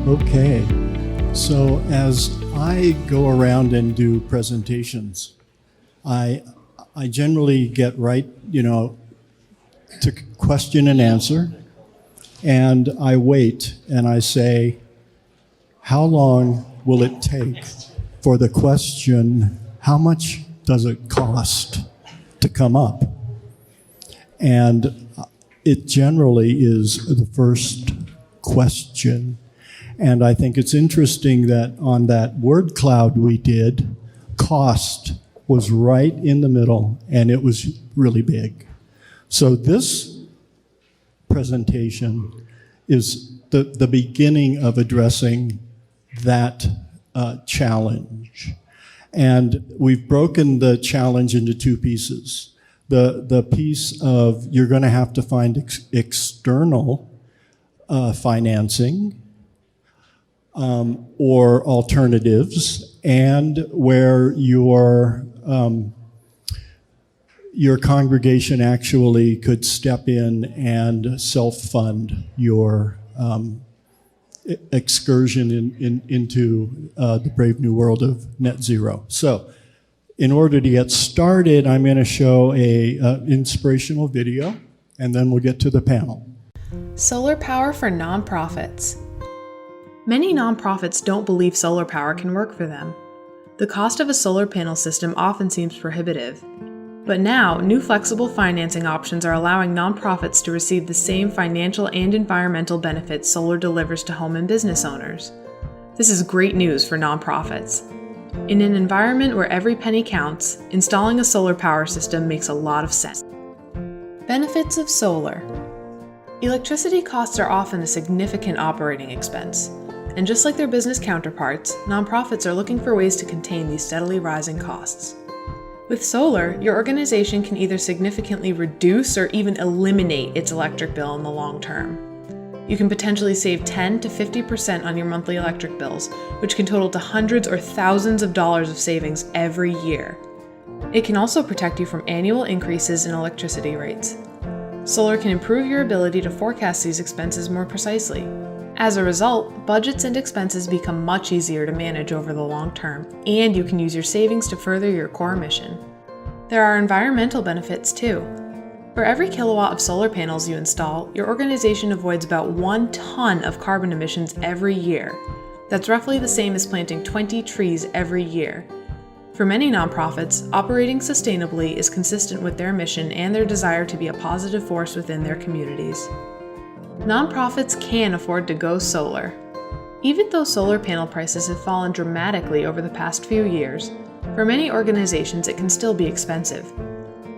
Okay, so as I go around and do presentations, I generally get right, to question and answer, and I wait and I say, how long will it take for the question, how much does it cost to come up? And it generally is the first question. And I think it's interesting that on that word cloud we did, cost was right in the middle, and it was really big. So this presentation is the beginning of addressing that challenge. And we've broken the challenge into two pieces. The piece of you're going to have to find external financing or alternatives, and where your congregation actually could step in and self-fund your excursion into the brave new world of net zero. So in order to get started, I'm going to show a inspirational video, and then we'll get to the panel. Solar power for nonprofits. Many nonprofits don't believe solar power can work for them. The cost of a solar panel system often seems prohibitive. But now, new flexible financing options are allowing nonprofits to receive the same financial and environmental benefits solar delivers to home and business owners. This is great news for nonprofits. In an environment where every penny counts, installing a solar power system makes a lot of sense. Benefits of solar. Electricity costs are often a significant operating expense, and just like their business counterparts, nonprofits are looking for ways to contain these steadily rising costs. With solar, your organization can either significantly reduce or even eliminate its electric bill in the long term. You can potentially save 10 to 50% on your monthly electric bills, which can total to hundreds or thousands of dollars of savings every year. It can also protect you from annual increases in electricity rates. Solar can improve your ability to forecast these expenses more precisely. As a result, budgets and expenses become much easier to manage over the long term, and you can use your savings to further your core mission. There are environmental benefits too. For every kilowatt of solar panels you install, your organization avoids about 1 ton of carbon emissions every year. That's roughly the same as planting 20 trees every year. For many nonprofits, operating sustainably is consistent with their mission and their desire to be a positive force within their communities. Nonprofits can afford to go solar. Even though solar panel prices have fallen dramatically over the past few years, for many organizations it can still be expensive.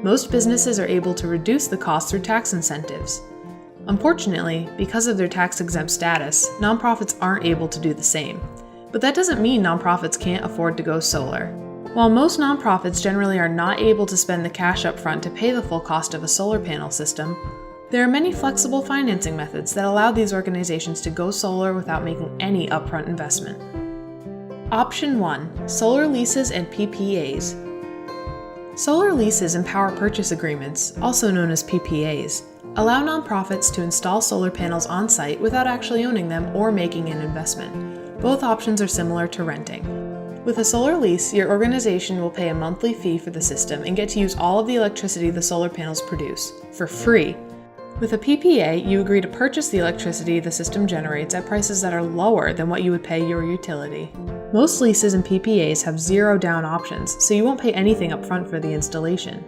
Most businesses are able to reduce the cost through tax incentives. Unfortunately, because of their tax-exempt status, nonprofits aren't able to do the same. But that doesn't mean nonprofits can't afford to go solar. While most nonprofits generally are not able to spend the cash up front to pay the full cost of a solar panel system, there are many flexible financing methods that allow these organizations to go solar without making any upfront investment. Option 1. Solar leases and PPAs. Solar leases and power purchase agreements, also known as PPAs, allow nonprofits to install solar panels on-site without actually owning them or making an investment. Both options are similar to renting. With a solar lease, your organization will pay a monthly fee for the system and get to use all of the electricity the solar panels produce, for free. With a PPA, you agree to purchase the electricity the system generates at prices that are lower than what you would pay your utility. Most leases and PPAs have zero down options, so you won't pay anything up front for the installation.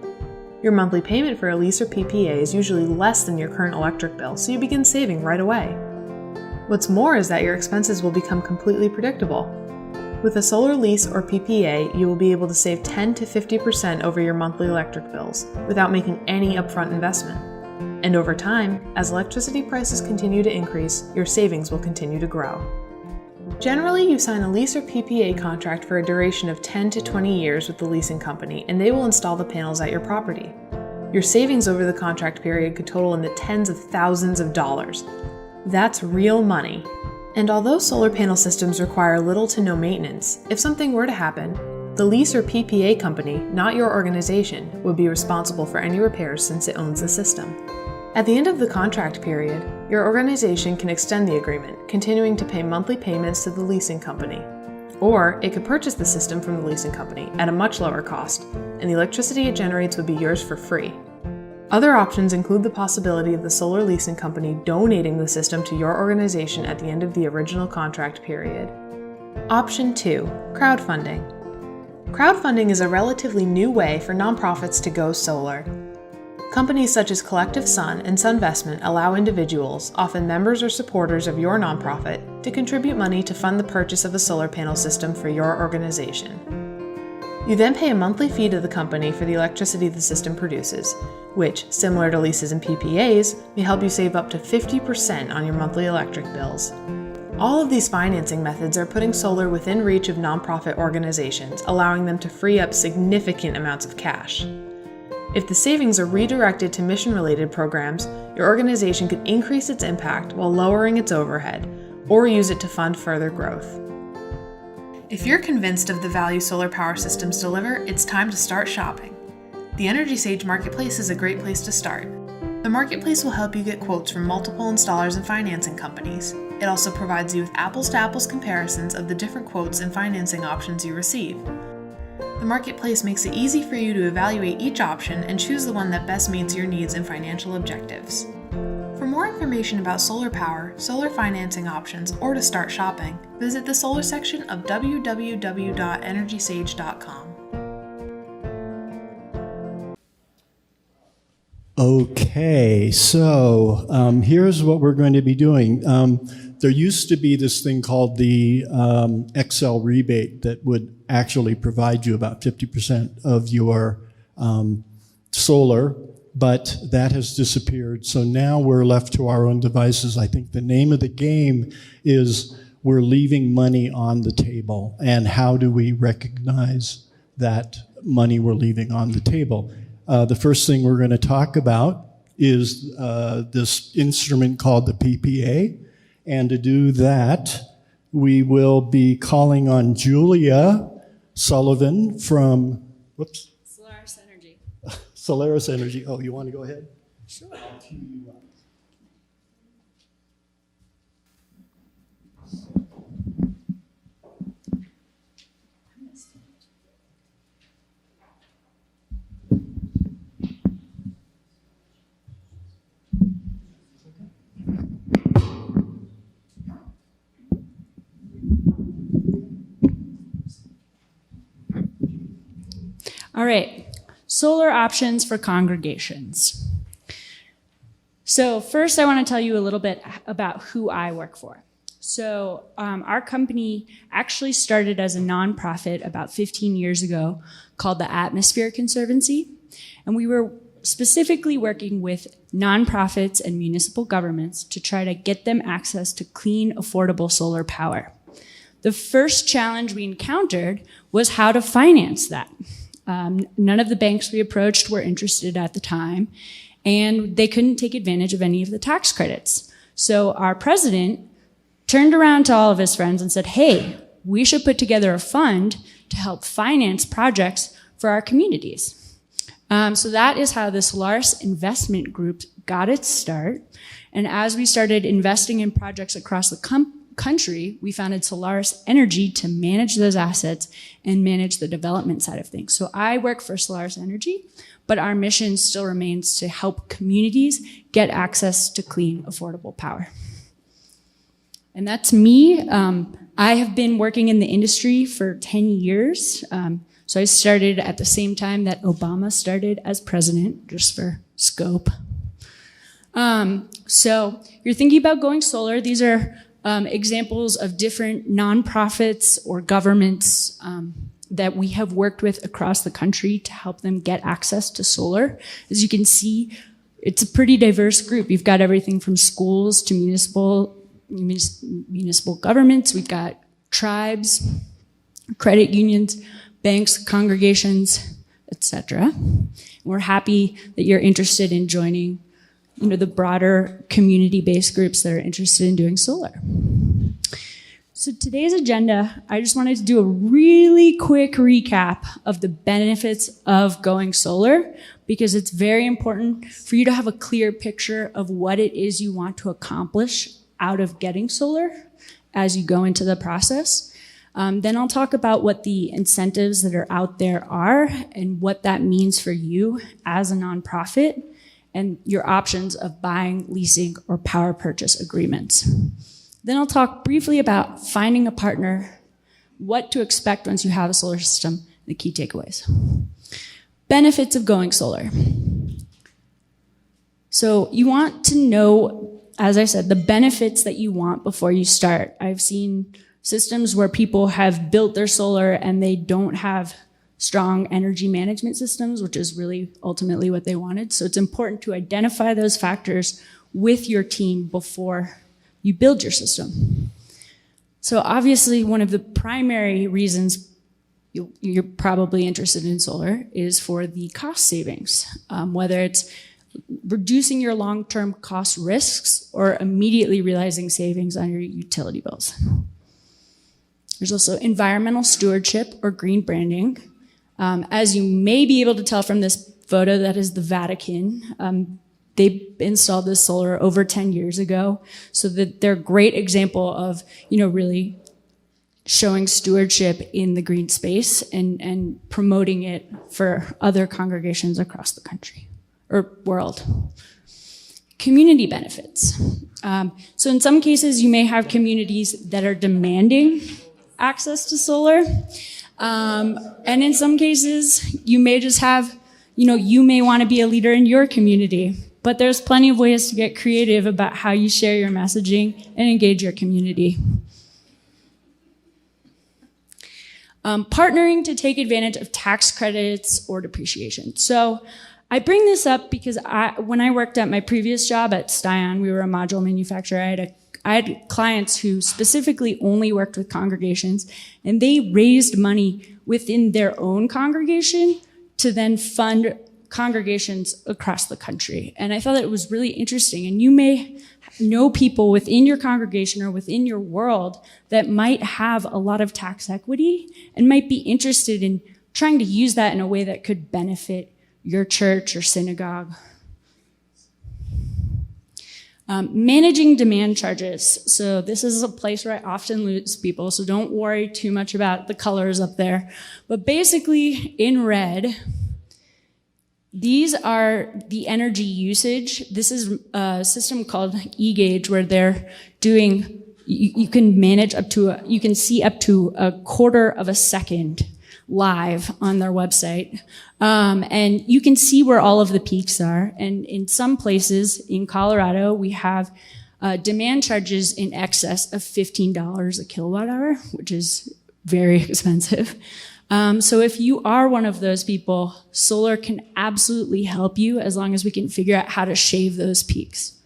Your monthly payment for a lease or PPA is usually less than your current electric bill, so you begin saving right away. What's more is that your expenses will become completely predictable. With a solar lease or PPA, you will be able to save 10 to 50% over your monthly electric bills without making any upfront investment. And over time, as electricity prices continue to increase, your savings will continue to grow. Generally, you sign a lease or PPA contract for a duration of 10 to 20 years with the leasing company, and they will install the panels at your property. Your savings over the contract period could total in the tens of thousands of dollars. That's real money. And although solar panel systems require little to no maintenance, if something were to happen, the lease or PPA company, not your organization, would be responsible for any repairs since it owns the system. At the end of the contract period, your organization can extend the agreement, continuing to pay monthly payments to the leasing company. Or it could purchase the system from the leasing company at a much lower cost, and the electricity it generates would be yours for free. Other options include the possibility of the solar leasing company donating the system to your organization at the end of the original contract period. Option 2. Crowdfunding. Crowdfunding is a relatively new way for nonprofits to go solar. Companies such as Collective Sun and Sunvestment allow individuals, often members or supporters of your nonprofit, to contribute money to fund the purchase of a solar panel system for your organization. You then pay a monthly fee to the company for the electricity the system produces, which, similar to leases and PPAs, may help you save up to 50% on your monthly electric bills. All of these financing methods are putting solar within reach of nonprofit organizations, allowing them to free up significant amounts of cash. If the savings are redirected to mission-related programs, your organization could increase its impact while lowering its overhead, or use it to fund further growth. If you're convinced of the value solar power systems deliver, it's time to start shopping. The Energy Sage Marketplace is a great place to start. The marketplace will help you get quotes from multiple installers and financing companies. It also provides you with apples-to-apples comparisons of the different quotes and financing options you receive. The marketplace makes it easy for you to evaluate each option and choose the one that best meets your needs and financial objectives. For more information about solar power, solar financing options, or to start shopping, visit the solar section of www.energysage.com. Okay, so here's what we're going to be doing. There used to be this thing called the Excel rebate that would actually provide you about 50% of your solar, but that has disappeared. So now we're left to our own devices. I think the name of the game is we're leaving money on the table. And how do we recognize that money we're leaving on the table? The first thing we're going to talk about is this instrument called the PPA. And to do that, we will be calling on Julia Sullivan from, Solaris Energy. Solaris Energy. Oh, you want to go ahead? Sure. I'll cue you up. All right, solar options for congregations. So first I want to tell you a little bit about who I work for. So our company actually started as a nonprofit about 15 years ago called the Atmosphere Conservancy. And we were specifically working with nonprofits and municipal governments to try to get them access to clean, affordable solar power. The first challenge we encountered was how to finance that. None of the banks we approached were interested at the time, and they couldn't take advantage of any of the tax credits. So our president turned around to all of his friends and said, hey, we should put together a fund to help finance projects for our communities. So that is how the Solaris Investment Group got its start. And as we started investing in projects across the country, we founded Solaris Energy to manage those assets and manage the development side of things. So I work for Solaris Energy, but our mission still remains to help communities get access to clean, affordable power. And that's me. I have been working in the industry for 10 years. So I started at the same time that Obama started as president, just for scope. So you're thinking about going solar. These are examples of different nonprofits or governments that we have worked with across the country to help them get access to solar. As you can see, it's a pretty diverse group. You've got everything from schools to municipal governments. We've got tribes, credit unions, banks, congregations, etc. We're happy that you're interested in joining the broader community-based groups that are interested in doing solar. So today's agenda, I just wanted to do a really quick recap of the benefits of going solar, because it's very important for you to have a clear picture of what it is you want to accomplish out of getting solar as you go into the process. Then I'll talk about what the incentives that are out there are and what that means for you as a nonprofit and your options of buying, leasing, or power purchase agreements. Then I'll talk briefly about finding a partner, what to expect once you have a solar system, the key takeaways. Benefits of going solar. So you want to know, as I said, the benefits that you want before you start. I've seen systems where people have built their solar and they don't have strong energy management systems, which is really ultimately what they wanted. So it's important to identify those factors with your team before you build your system. So obviously one of the primary reasons you're probably interested in solar is for the cost savings, whether it's reducing your long-term cost risks or immediately realizing savings on your utility bills. There's also environmental stewardship or green branding. As you may be able to tell from this photo, that is the Vatican. They installed this solar over 10 years ago. So that they're a great example of, really showing stewardship in the green space and promoting it for other congregations across the country or world. Community benefits. So in some cases, you may have communities that are demanding access to solar. And in some cases, you may just have, you may want to be a leader in your community. But there's plenty of ways to get creative about how you share your messaging and engage your community. Partnering to take advantage of tax credits or depreciation. So I bring this up because when I worked at my previous job at Stein, we were a module manufacturer. I had clients who specifically only worked with congregations, and they raised money within their own congregation to then fund congregations across the country. And I thought that it was really interesting. And you may know people within your congregation or within your world that might have a lot of tax equity and might be interested in trying to use that in a way that could benefit your church or synagogue. Managing demand charges. So this is a place where I often lose people, so don't worry too much about the colors up there. But basically, in red, these are the energy usage. This is a system called eGauge where they're doing, you can manage you can see up to a quarter of a second live on their website. And you can see where all of the peaks are. And in some places in Colorado, we have demand charges in excess of $15 a kilowatt hour, which is very expensive. So if you are one of those people, solar can absolutely help you as long as we can figure out how to shave those peaks.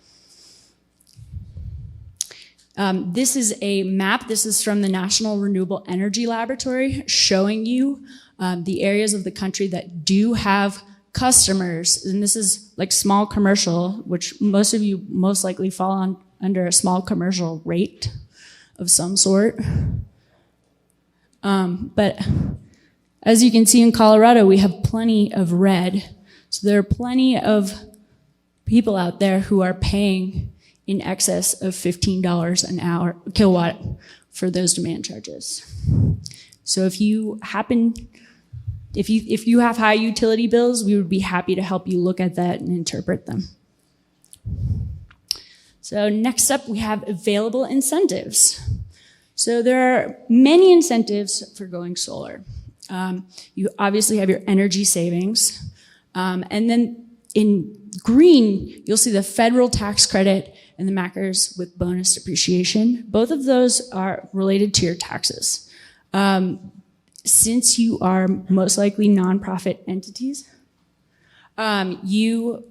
This is a map. This is from the National Renewable Energy Laboratory showing you the areas of the country that do have customers. And this is like small commercial, which most of you most likely fall under a small commercial rate of some sort. But as you can see in Colorado, we have plenty of red. So there are plenty of people out there who are paying in excess of $15 an hour kilowatt for those demand charges. So if you have high utility bills, we would be happy to help you look at that and interpret them. So next up, we have available incentives. So there are many incentives for going solar. You obviously have your energy savings. And then in green, you'll see the federal tax credit and the MACRs with bonus depreciation. Both of those are related to your taxes. Since you are most likely nonprofit entities, you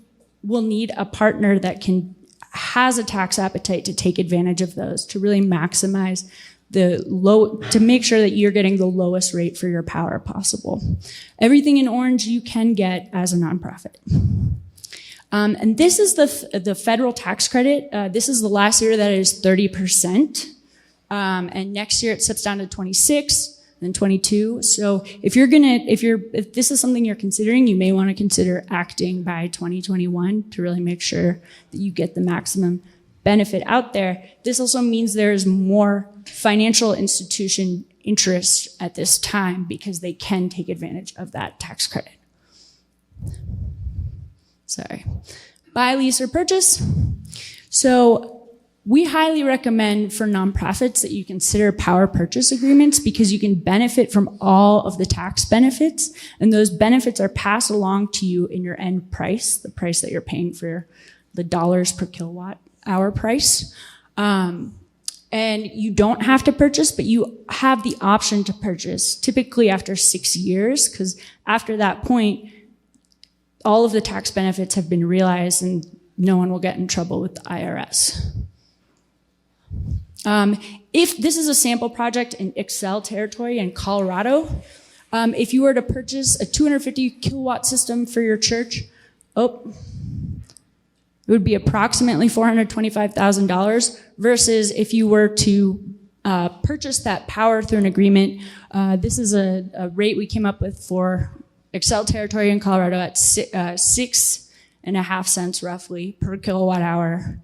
will need a partner that has a tax appetite to take advantage of those, to really maximize to make sure that you're getting the lowest rate for your power possible. Everything in orange you can get as a nonprofit. And this is the federal tax credit. This is the last year that is 30%. And next year it steps down to 26. than 22. So if this is something you're considering, you may want to consider acting by 2021 to really make sure that you get the maximum benefit out there. This also means there is more financial institution interest at this time because they can take advantage of that tax credit. Sorry. Buy, lease, or purchase. So we highly recommend for nonprofits that you consider power purchase agreements because you can benefit from all of the tax benefits, and those benefits are passed along to you in your end price, the price that you're paying for the dollars per kilowatt hour price. And you don't have to purchase, but you have the option to purchase, typically after 6 years, because after that point, all of the tax benefits have been realized and no one will get in trouble with the IRS. If this is a sample project in Excel territory in Colorado, if you were to purchase a 250 kilowatt system for your church, it would be approximately $425,000 versus if you were to purchase that power through an agreement. This is a rate we came up with for Excel territory in Colorado at 6.5 cents roughly per kilowatt hour.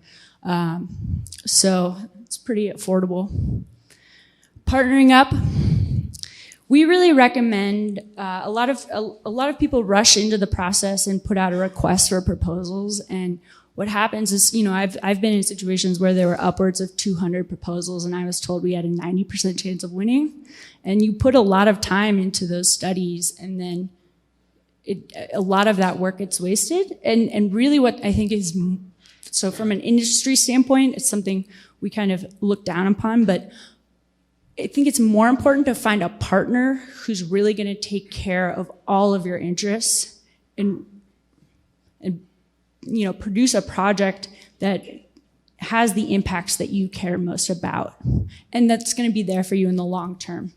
So it's pretty affordable. Partnering up. We really recommend, a lot of people rush into the process and put out a request for proposals, and what happens is, I've been in situations where there were upwards of 200 proposals and I was told we had a 90% chance of winning. And you put a lot of time into those studies and then a lot of that work gets wasted. And really what I think is, so from an industry standpoint, it's something we kind of look down upon, but I think it's more important to find a partner who's really going to take care of all of your interests and produce a project that has the impacts that you care most about. And that's going to be there for you in the long term.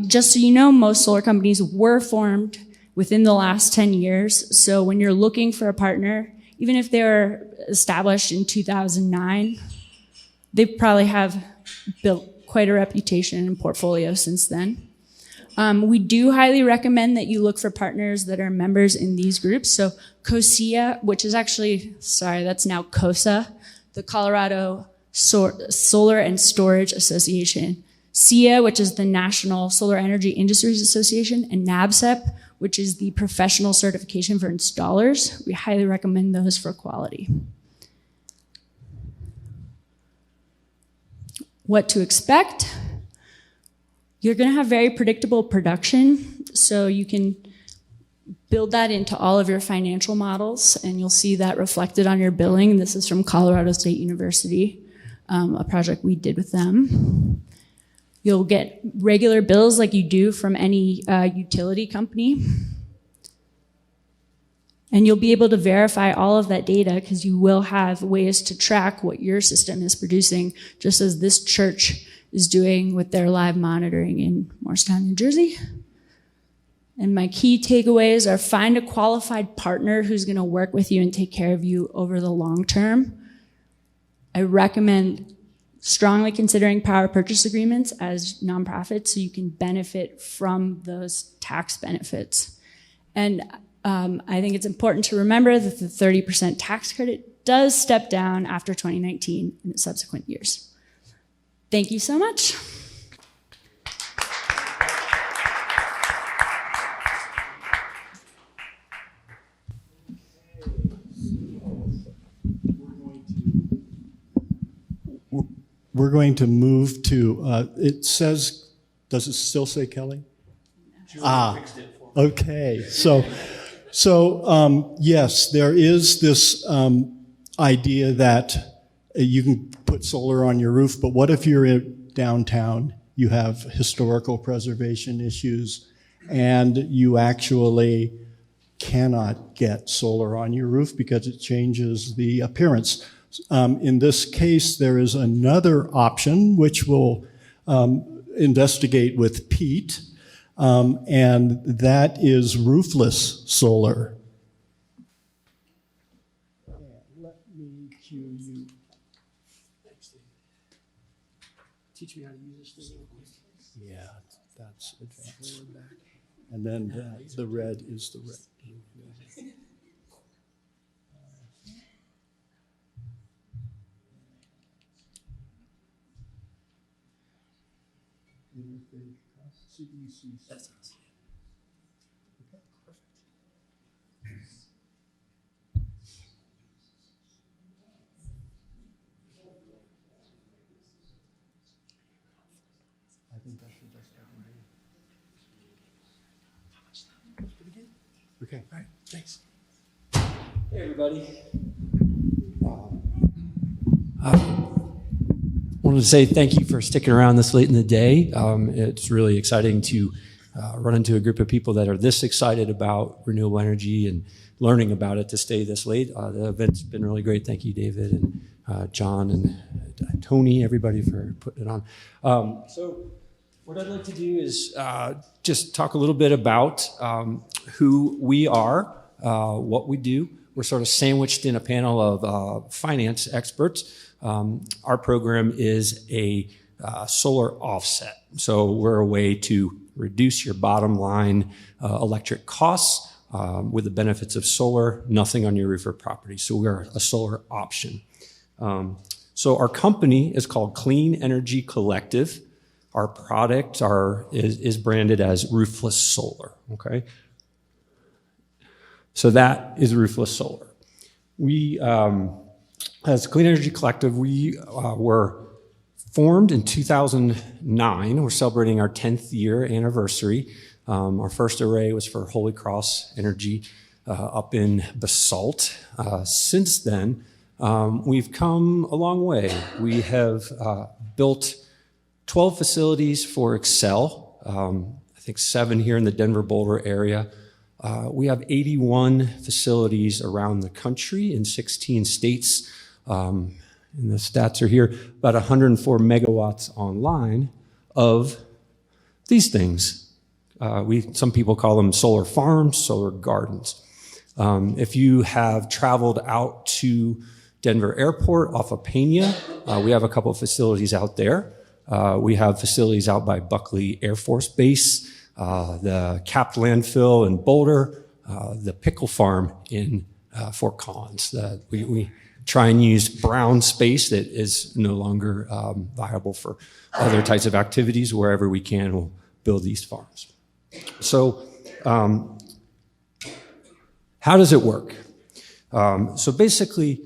Just so you know, most solar companies were formed within the last 10 years. So when you're looking for a partner, even if they were established in 2009, they probably have built quite a reputation and portfolio since then. We do highly recommend that you look for partners that are members in these groups. So COSIA, which is actually, that's now COSA, the Colorado Solar and Storage Association. SEIA, which is the National Solar Energy Industries Association, and NABCEP, which is the Professional Certification for Installers. We highly recommend those for quality. What to expect? You're going to have very predictable production, so you can build that into all of your financial models, and you'll see that reflected on your billing. This is from Colorado State University, a project we did with them. You'll get regular bills like you do from any utility company. And you'll be able to verify all of that data because you will have ways to track what your system is producing, just as this church is doing with their live monitoring in Morristown, New Jersey. And my key takeaways are find a qualified partner who's going to work with you and take care of you over the long term. I recommend strongly considering power purchase agreements as nonprofits so you can benefit from those tax benefits. And I think it's important to remember that the 30% tax credit does step down after 2019 in the subsequent years. Thank you so much. We're going to move to, it says, does it still say Kelly? Fixed it for me. Okay. So yes, there is this idea that you can put solar on your roof, but what if you're in downtown, you have historical preservation issues, and you actually cannot get solar on your roof because it changes the appearance. In this case, there is another option which we'll investigate with Pete, and that is roofless solar. And let me cue you. teach me how to use this thing real quick? Yeah, that's advanced. And then the red is the red. That's us. I think that's the best I can do. Okay. All right, thanks. Hey, everybody. Wanted to say thank you for sticking around this late in the day. It's really exciting to run into a group of people that are this excited about renewable energy and learning about it to stay this late. The event's been really great. Thank you, David and John and Tony, everybody for putting it on. So what I'd like to do is just talk a little bit about who we are, what we do. We're sort of sandwiched in a panel of finance experts. Our program is a solar offset. So we're a way to reduce your bottom line electric costs with the benefits of solar, nothing on your roof or property. So we're a solar option. So our company is called Clean Energy Collective. Our product is branded as roofless solar, okay? So that is roofless solar. We, as Clean Energy Collective, we were formed in 2009. We're celebrating our 10th year anniversary. Our first array was for Holy Cross Energy up in Basalt. Since then, we've come a long way. We have built 12 facilities for Excel, I think 7 here in the Denver-Boulder area. We have 81 facilities around the country in 16 states. And the stats are here, about 104 megawatts online of these things. Some people call them solar farms, solar gardens. If you have traveled out to Denver Airport off of Pena, we have a couple of facilities out there. We have facilities out by Buckley Air Force Base, the Capped Landfill in Boulder, the Pickle Farm in Fort Collins. We try and use brown space that is no longer viable for other types of activities. Wherever we can, we'll build these farms. So how does it work? So basically,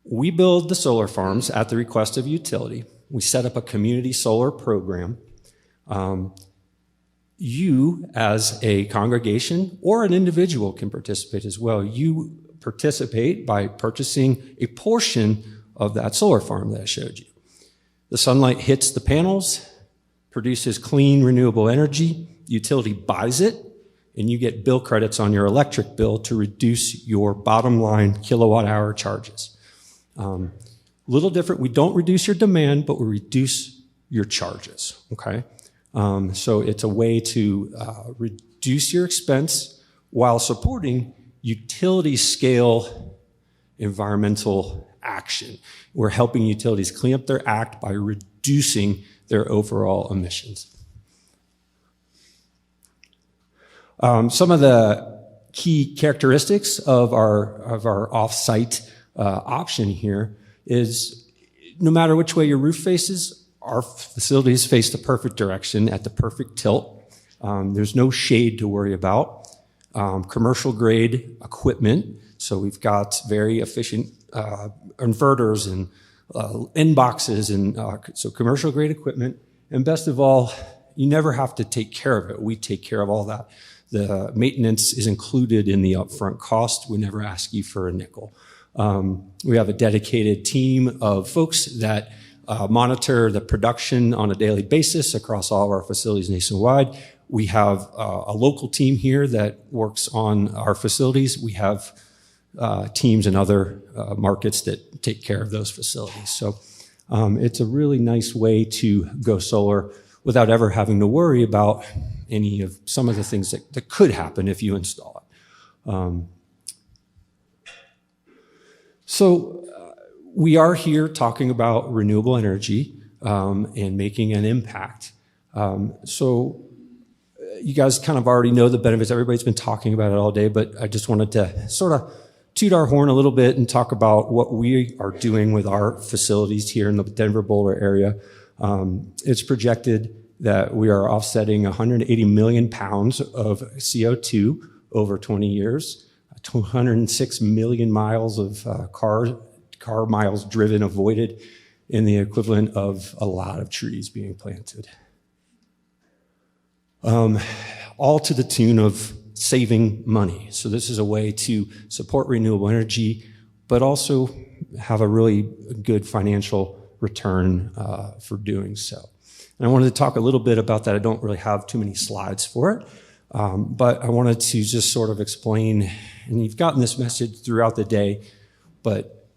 we build the solar farms at the request of utility. We set up a community solar program. You, as a congregation or an individual, can participate as well. You participate by purchasing a portion of that solar farm that I showed you. The sunlight hits the panels, produces clean, renewable energy. The utility buys it, and you get bill credits on your electric bill to reduce your bottom line kilowatt hour charges. Little different. We don't reduce your demand, but we reduce your charges, okay? So it's a way to reduce your expense while supporting utility scale environmental action. We're helping utilities clean up their act by reducing their overall emissions. Some of the key characteristics of our off-site option here is no matter which way your roof faces, our facilities face the perfect direction at the perfect tilt. There's no shade to worry about. Commercial grade equipment. So we've got very efficient inverters and end boxes, and so commercial grade equipment. And best of all, you never have to take care of it. We take care of all that. The maintenance is included in the upfront cost. We never ask you for a nickel. We have a dedicated team of folks that monitor the production on a daily basis across all of our facilities nationwide. We have a local team here that works on our facilities. We have teams in other markets that take care of those facilities. So it's a really nice way to go solar without ever having to worry about any of some of the things that could happen if you install it. So we are here talking about renewable energy. and making an impact. So you guys kind of already know the benefits. Everybody's been talking about it all day, but I just wanted to sort of toot our horn a little bit and talk about what we are doing with our facilities here in the Denver Boulder area. It's projected that we are offsetting 180 million pounds of CO2 over 20 years, 206 million miles of car miles driven avoided, in the equivalent of a lot of trees being planted. All to the tune of saving money. So this is a way to support renewable energy, but also have a really good financial return for doing so. And I wanted to talk a little bit about that. I don't really have too many slides for it, but I wanted to just sort of explain, and you've gotten this message throughout the day, but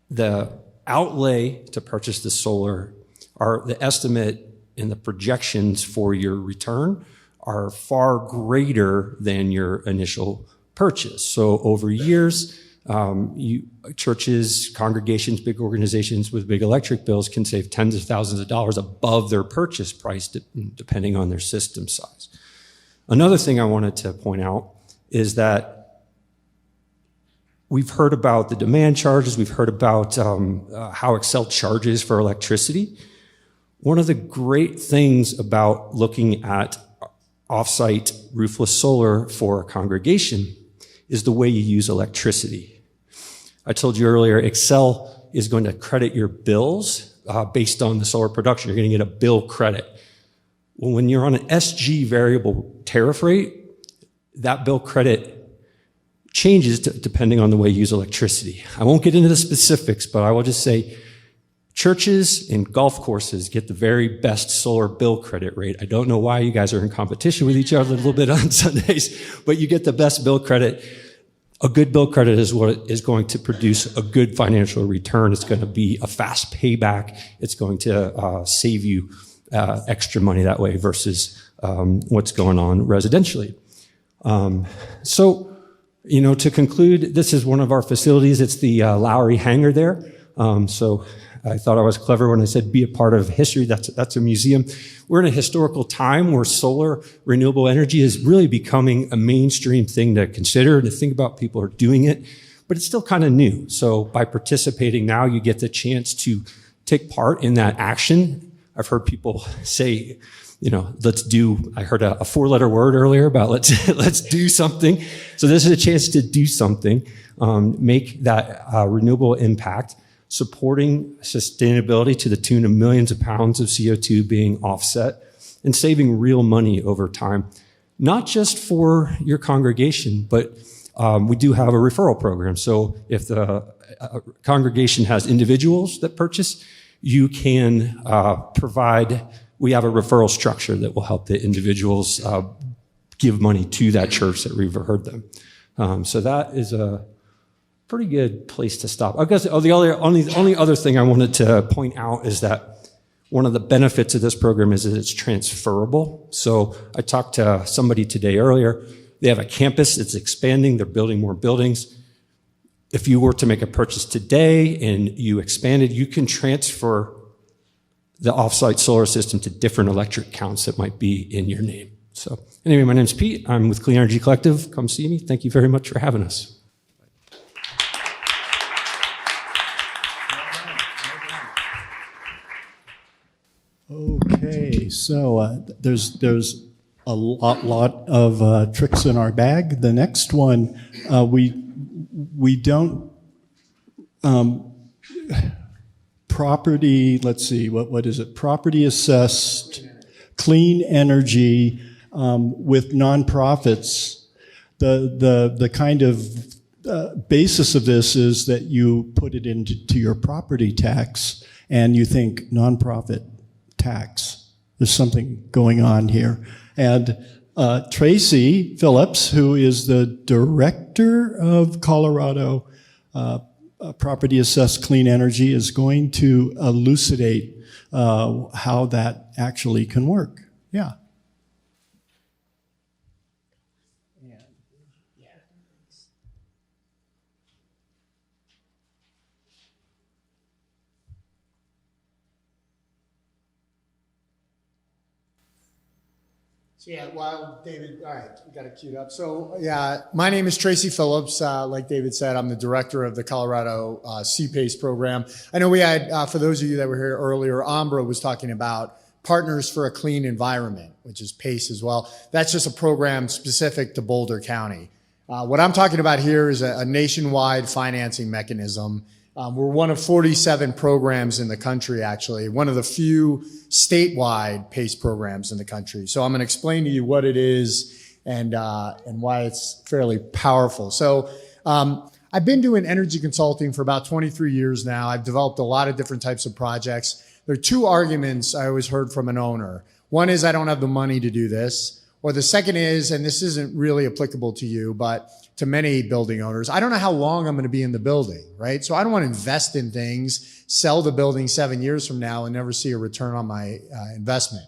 the outlay to purchase the solar, are the estimate and the projections for your return are far greater than your initial purchase. So over years, churches, congregations, big organizations with big electric bills can save tens of thousands of dollars above their purchase price, depending on their system size. Another thing I wanted to point out is that we've heard about the demand charges. We've heard about how Xcel charges for electricity. One of the great things about looking at off-site roofless solar for a congregation is the way you use electricity. I told you earlier, Xcel is going to credit your bills based on the solar production. You're going to get a bill credit. Well, when you're on an SG variable tariff rate, that bill credit changes depending on the way you use electricity. I won't get into the specifics, but I will just say churches and golf courses get the very best solar bill credit rate. I don't know why you guys are in competition with each other a little bit on Sundays, but you get the best bill credit. A good bill credit is what is going to produce a good financial return. It's going to be a fast payback. It's going to save you extra money that way versus what's going on residentially. So, to conclude, this is one of our facilities. It's the Lowry Hangar there. So I thought I was clever when I said be a part of history. That's a museum. We're in a historical time where solar renewable energy is really becoming a mainstream thing to consider, to think about. People are doing it, but it's still kind of new. So by participating now, you get the chance to take part in that action. I've heard people say, I heard a four-letter word earlier about let's do something. So this is a chance to do something, make that renewable impact, supporting sustainability to the tune of millions of pounds of CO2 being offset, and saving real money over time, not just for your congregation, but we do have a referral program. So if the congregation has individuals that purchase, you can we have a referral structure that will help the individuals give money to that church that referred them. So that is a pretty good place to stop. I guess the only other thing I wanted to point out is that one of the benefits of this program is that it's transferable. So I talked to somebody today earlier. They have a campus. It's expanding. They're building more buildings. If you were to make a purchase today and you expanded, you can transfer the offsite solar system to different electric counts that might be in your name. So anyway, my name's Pete. I'm with Clean Energy Collective. Come see me. Thank you very much for having us. Okay, so there's a lot of tricks in our bag. The next one, we don't property. Let's see, what is it? Property assessed clean energy with nonprofits. The kind of basis of this is that you put it into your property tax, and you think nonprofit tax. There's something going on here. And Tracy Phillips, who is the director of Colorado Property Assessed Clean Energy, is going to elucidate how that actually can work. Yeah. So yeah, while David, all right, we got it queued up. So yeah, my name is Tracy Phillips. Like David said, I'm the director of the Colorado CPACE program. I know we had, for those of you that were here earlier, Ambra was talking about Partners for a Clean Environment, which is PACE as well. That's just a program specific to Boulder County. What I'm talking about here is a nationwide financing mechanism. We're one of 47 programs in the country, actually, one of the few statewide PACE programs in the country. So I'm going to explain to you what it is and why it's fairly powerful. So I've been doing energy consulting for about 23 years now. I've developed a lot of different types of projects. There are two arguments I always heard from an owner. One is I don't have the money to do this. Or the second is, and this isn't really applicable to you, but to many building owners, I don't know how long I'm going to be in the building, right? So I don't want to invest in things, sell the building 7 years from now and never see a return on my investment.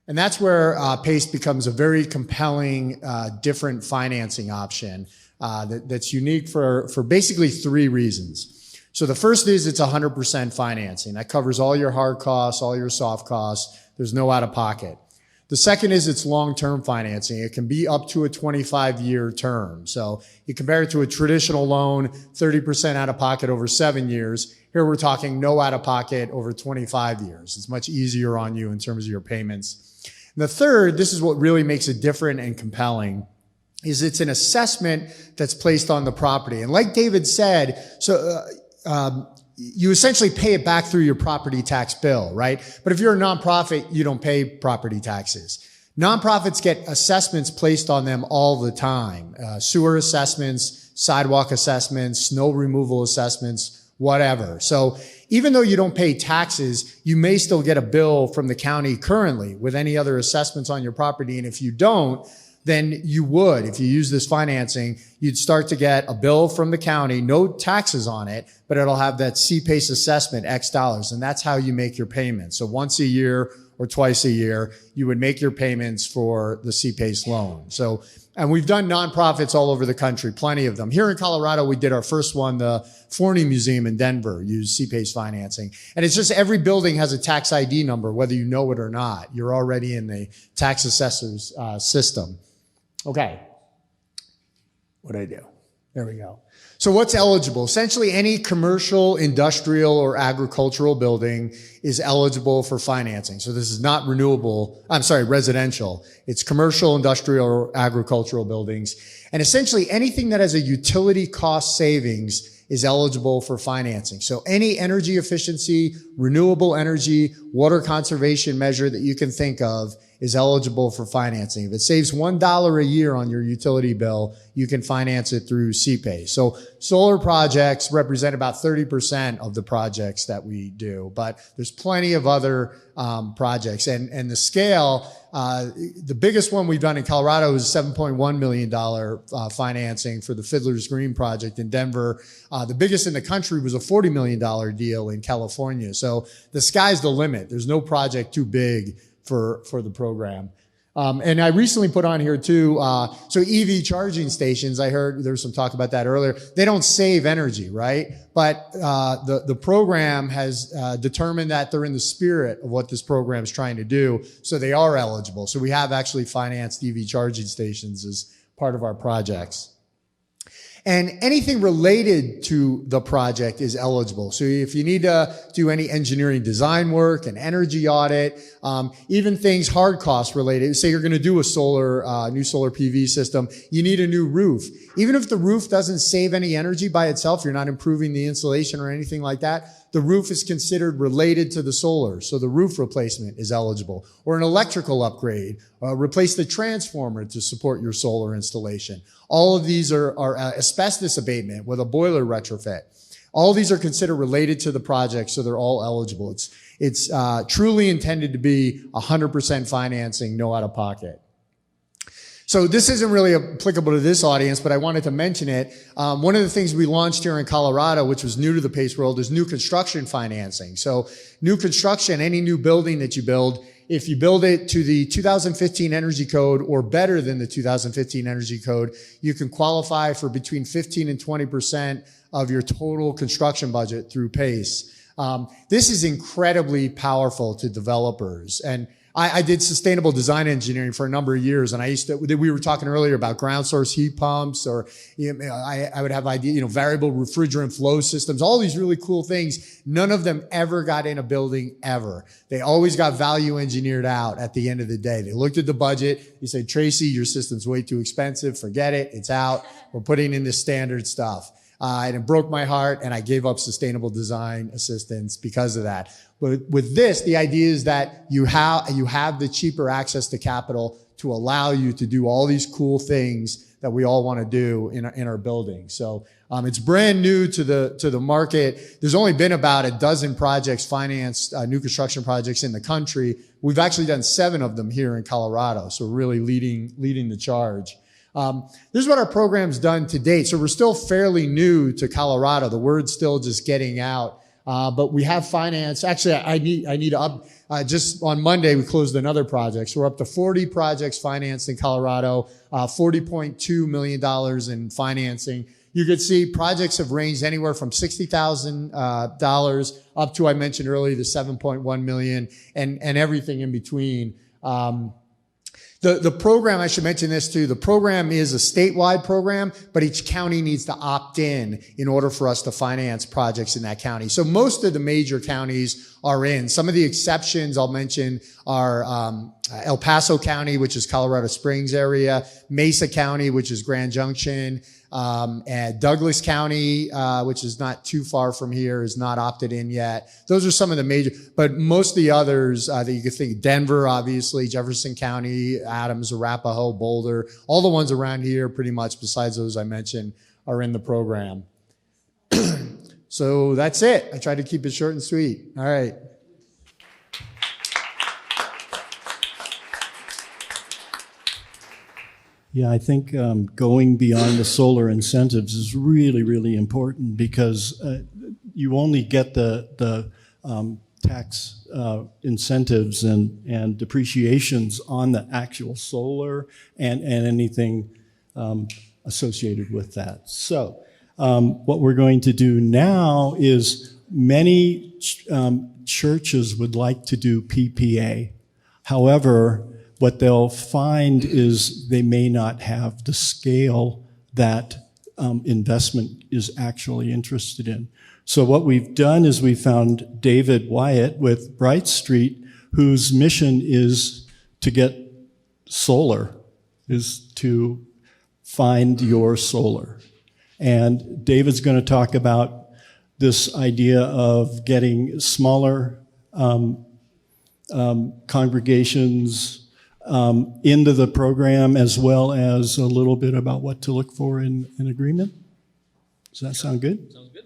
And that's where PACE becomes a very compelling, different financing option that's unique for basically three reasons. So the first is it's 100% financing. That covers all your hard costs, all your soft costs. There's no out of pocket. The second is it's long-term financing. It can be up to a 25-year term. So you compare it to a traditional loan, 30% out of pocket over 7 years. Here we're talking no out of pocket over 25 years. It's much easier on you in terms of your payments. And the third, this is what really makes it different and compelling, is it's an assessment that's placed on the property. And like David said, you essentially pay it back through your property tax bill, right? But if you're a nonprofit, you don't pay property taxes. Nonprofits get assessments placed on them all the time. Sewer assessments, sidewalk assessments, snow removal assessments, whatever. So even though you don't pay taxes, you may still get a bill from the county currently with any other assessments on your property. And if you don't, then you would, if you use this financing, you'd start to get a bill from the county, no taxes on it, but it'll have that CPACE assessment, X dollars, and that's how you make your payments. So once a year or twice a year, you would make your payments for the CPACE loan. So, and we've done nonprofits all over the country, plenty of them. Here in Colorado, we did our first one, the Forney Museum in Denver used CPACE financing. And it's just every building has a tax ID number, whether you know it or not. You're already in the tax assessor's system. Okay. What'd I do? There we go. So what's eligible? Essentially any commercial, industrial, or agricultural building is eligible for financing. So this is not residential. It's commercial, industrial, or agricultural buildings. And essentially anything that has a utility cost savings is eligible for financing. So any energy efficiency, renewable energy, water conservation measure that you can think of is eligible for financing. If it saves $1 a year on your utility bill, you can finance it through CPACE. So solar projects represent about 30% of the projects that we do, but there's plenty of other projects. And the scale, the biggest one we've done in Colorado is $7.1 million financing for the Fiddler's Green project in Denver. The biggest in the country was a $40 million deal in California. So the sky's the limit. There's no project too big for the program. And I recently put on here too, so EV charging stations, I heard there was some talk about that earlier. They don't save energy, right? But the program has determined that they're in the spirit of what this program is trying to do, so they are eligible. So we have actually financed EV charging stations as part of our projects. And anything related to the project is eligible. So if you need to do any engineering design work, an energy audit, even things hard cost related, say you're going to do a new solar PV system, you need a new roof. Even if the roof doesn't save any energy by itself, you're not improving the insulation or anything like that, the roof is considered related to the solar. So the roof replacement is eligible. Or an electrical upgrade, replace the transformer to support your solar installation. All of these are asbestos abatement with a boiler retrofit. All of these are considered related to the project, so they're all eligible. It's truly intended to be 100% financing, no out of pocket. So this isn't really applicable to this audience, but I wanted to mention it. One of the things we launched here in Colorado, which was new to the PACE world, is new construction financing. So new construction, any new building that you build, if you build it to the 2015 Energy Code or better than the 2015 Energy Code, you can qualify for between 15 and 20% of your total construction budget through PACE. This is incredibly powerful to developers. And I did sustainable design engineering for a number of years, and we were talking earlier about ground source heat pumps, or I would have variable refrigerant flow systems, all these really cool things. None of them ever got in a building ever. They always got value engineered out at the end of the day. They looked at the budget. You said, Tracy, your system's way too expensive. Forget it. It's out. We're putting in this standard stuff. And it broke my heart, and I gave up sustainable design assistance because of that. But with this, the idea is that you have the cheaper access to capital to allow you to do all these cool things that we all want to do in our building. So it's brand new to the market. There's only been about a dozen projects financed, new construction projects in the country. We've actually done 7 of them here in Colorado, so really leading the charge. This is what our program's done to date. So we're still fairly new to Colorado. The word's still just getting out. But we have financed. Actually, I need to up, just on Monday, we closed another project. So we're up to 40 projects financed in Colorado, $40.2 million in financing. You could see projects have ranged anywhere from $60,000 up to, I mentioned earlier, the $7.1 million and everything in between. The program, I should mention this too, the program is a statewide program, but each county needs to opt in order for us to finance projects in that county. So most of the major counties are in. Some of the exceptions I'll mention are El Paso County, which is Colorado Springs area, Mesa County, which is Grand Junction, and Douglas County, which is not too far from here, is not opted in yet. Those are some of the major, but most of the others that you could think, Denver, obviously, Jefferson County, Adams, Arapahoe, Boulder, all the ones around here, pretty much, besides those I mentioned, are in the program. So that's it. I tried to keep it short and sweet. All right. Yeah, I think going beyond the solar incentives is really, really important, because you only get the tax incentives and depreciations on the actual solar and anything associated with that. So what we're going to do now is many churches would like to do PPA. However, what they'll find is they may not have the scale that investment is actually interested in. So what we've done is we found David Wyatt with Bright Street, whose mission is to get solar, is to find your solar. And David's going to talk about this idea of getting smaller congregations into the program, as well as a little bit about what to look for in an agreement. Does that sound good? Sounds good.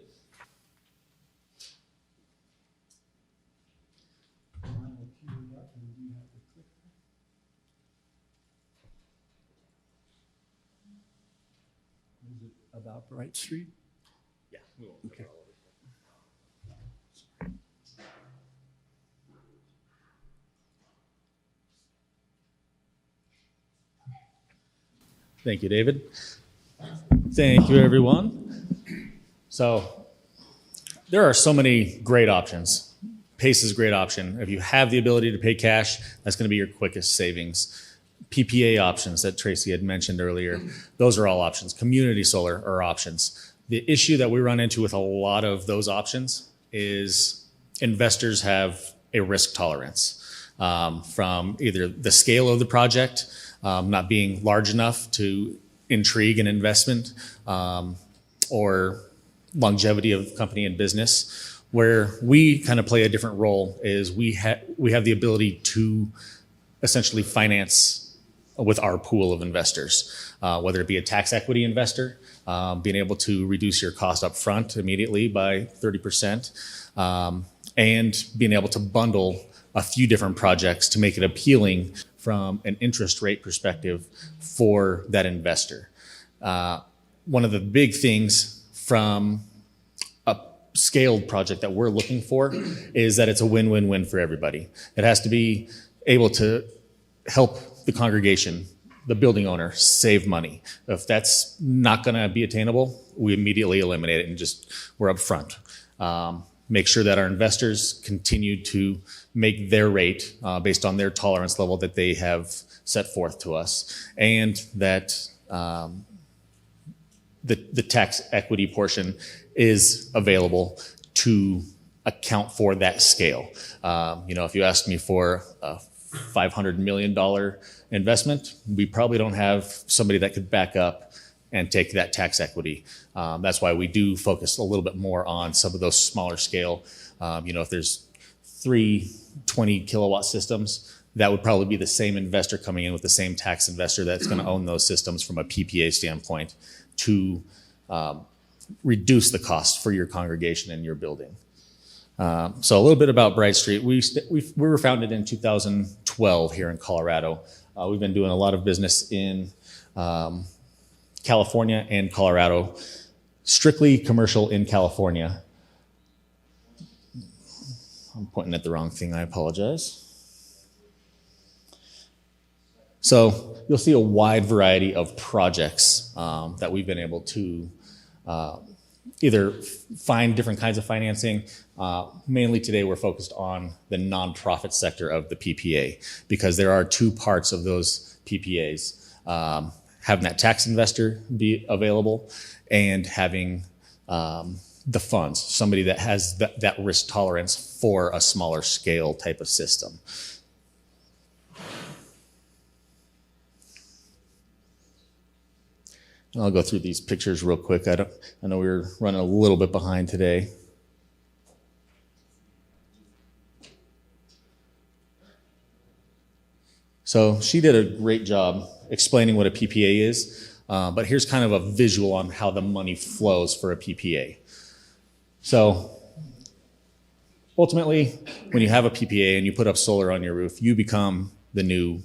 Is it about Bright Street? Yeah, we won't. Okay. Thank you, David. Thank you, everyone. So there are so many great options. PACE is a great option. If you have the ability to pay cash, that's going to be your quickest savings. PPA options that Tracy had mentioned earlier, those are all options. Community solar are options. The issue that we run into with a lot of those options is investors have a risk tolerance from either the scale of the project, not being large enough to intrigue an investment, or longevity of company and business. Where we kind of play a different role is we have the ability to essentially finance with our pool of investors, whether it be a tax equity investor, being able to reduce your cost up front immediately by 30%, and being able to bundle a few different projects to make it appealing from an interest rate perspective for that investor. One of the big things from a scaled project that we're looking for is that it's a win-win-win for everybody. It has to be able to help the congregation, the building owner, save money. If that's not going to be attainable, we immediately eliminate it and we're up front. make sure that our investors continue to make their rate based on their tolerance level that they have set forth to us, and that the tax equity portion is available to account for that scale. If you ask me for a $500 million investment, we probably don't have somebody that could back up and take that tax equity. That's why we do focus a little bit more on some of those smaller scale. If there's 3 20 kilowatt systems, that would probably be the same investor coming in with the same tax investor that's going to own those systems from a PPA standpoint to reduce the cost for your congregation and your building. So a little bit about Bright Street. We were founded in 2012 here in Colorado. We've been doing a lot of business in California and Colorado, strictly commercial in California. I'm pointing at the wrong thing, I apologize. So you'll see a wide variety of projects that we've been able to either find different kinds of financing. Mainly today we're focused on the nonprofit sector of the PPA, because there are 2 parts of those PPAs. Having that tax investor be available and having the funds, somebody that has that risk tolerance for a smaller scale type of system. I'll go through these pictures real quick. I know we're running a little bit behind today. So she did a great job explaining what a PPA is, but here's kind of a visual on how the money flows for a PPA. So ultimately, when you have a PPA and you put up solar on your roof, you become the new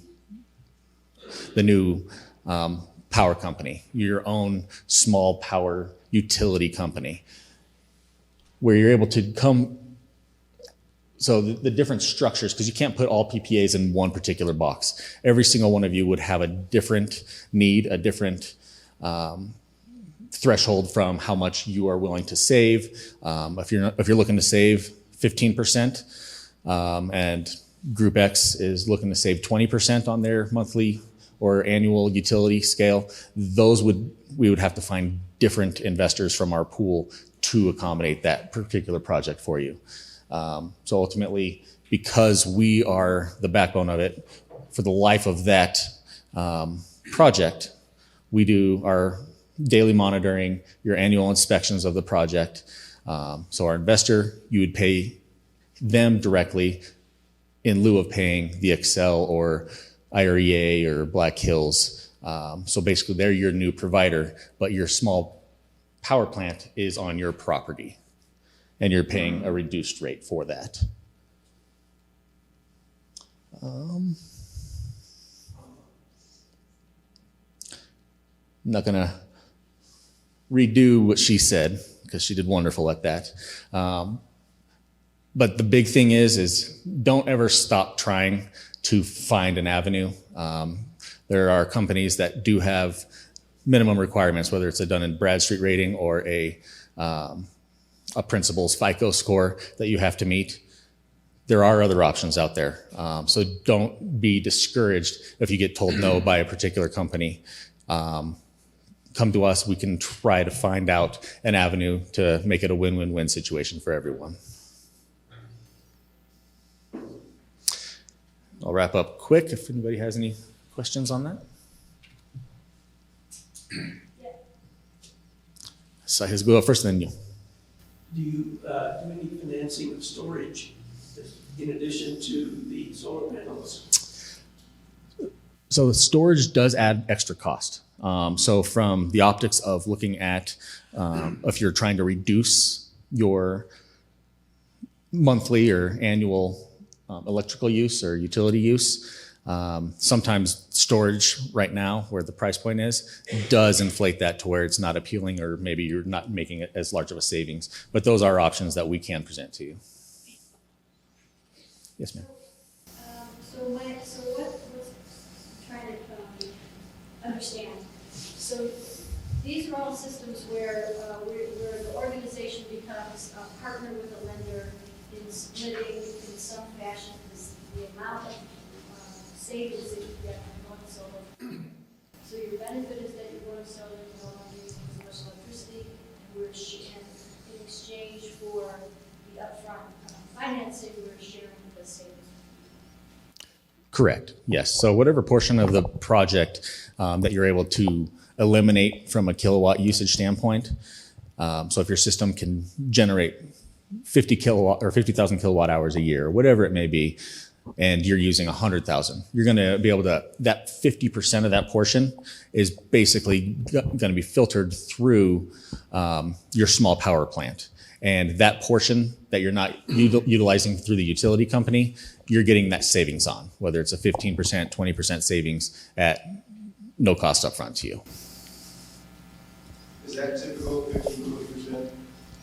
power company, your own small power utility company, where you're able to come. So the different structures, because you can't put all PPAs in one particular box. Every single one of you would have a different need, a different threshold from how much you are willing to save. If you're looking to save 15%, and Group X is looking to save 20% on their monthly or annual utility scale, we would have to find different investors from our pool to accommodate that particular project for you. So ultimately, because we are the backbone of it, for the life of that project, we do our daily monitoring, your annual inspections of the project. So our investor, you would pay them directly in lieu of paying the Excel or IREA or Black Hills. So basically, they're your new provider, but your small power plant is on your property, and you're paying a reduced rate for that. I'm not going to redo what she said, because she did wonderful at that. But the big thing is don't ever stop trying to find an avenue. There are companies that do have minimum requirements, whether it's a Dun & Bradstreet rating or a principal's FICO score that you have to meet. There are other options out there. So don't be discouraged if you get told no by a particular company. Come to us. We can try to find out an avenue to make it a win-win-win situation for everyone. I'll wrap up quick if anybody has any questions on that. Yeah. So let's go first, and then you. Do you do any financing of storage in addition to the solar panels? So storage does add extra cost. So from the optics of looking at if you're trying to reduce your monthly or annual electrical use or utility use, sometimes storage right now, where the price point is, does inflate that to where it's not appealing, or maybe you're not making it as large of a savings. But those are options that we can present to you. Yes, ma'am. So what's trying to understand? So These are all systems where the organization becomes a partner with a lender in splitting in some fashion the amount of savings that you get from going solar. So your benefit is that you're going solar, you're no longer using as much electricity, and in exchange for the upfront financing, we're sharing the savings. Correct. Yes. So whatever portion of the project that you're able to eliminate from a kilowatt usage standpoint. So if your system can generate 50 kilowatt or 50,000 kilowatt hours a year, whatever it may be, and you're using 100,000, you're going to be able to, that 50% of that portion is basically going to be filtered through your small power plant. And that portion that you're not utilizing through the utility company, you're getting that savings on, whether it's a 15%, 20% savings at no cost upfront to you. Is that typical, 15-20%?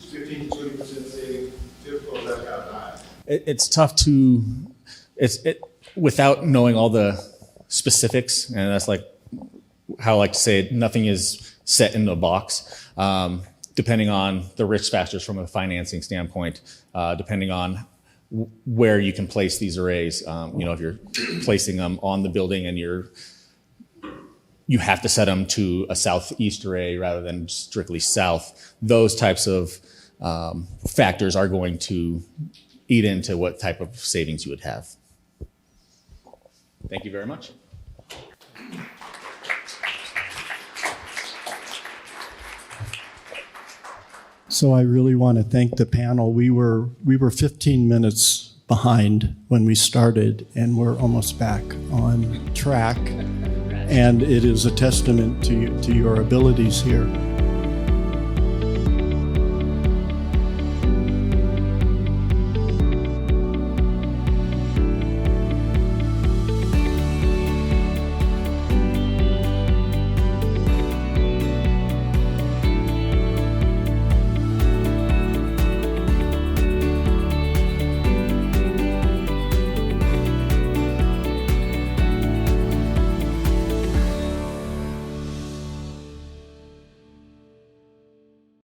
15-20% savings typical? Is that kind of high? It's tough to, without knowing all the specifics, and that's like how I like to say it, nothing is set in a box. Depending on the risk factors from a financing standpoint, depending on where you can place these arrays. If you're placing them on the building and you have to set them to a southeast array rather than strictly south, those types of factors are going to eat into what type of savings you would have. Thank you very much. So I really want to thank the panel. We were 15 minutes behind when we started, and we're almost back on track. And it is a testament to your abilities here.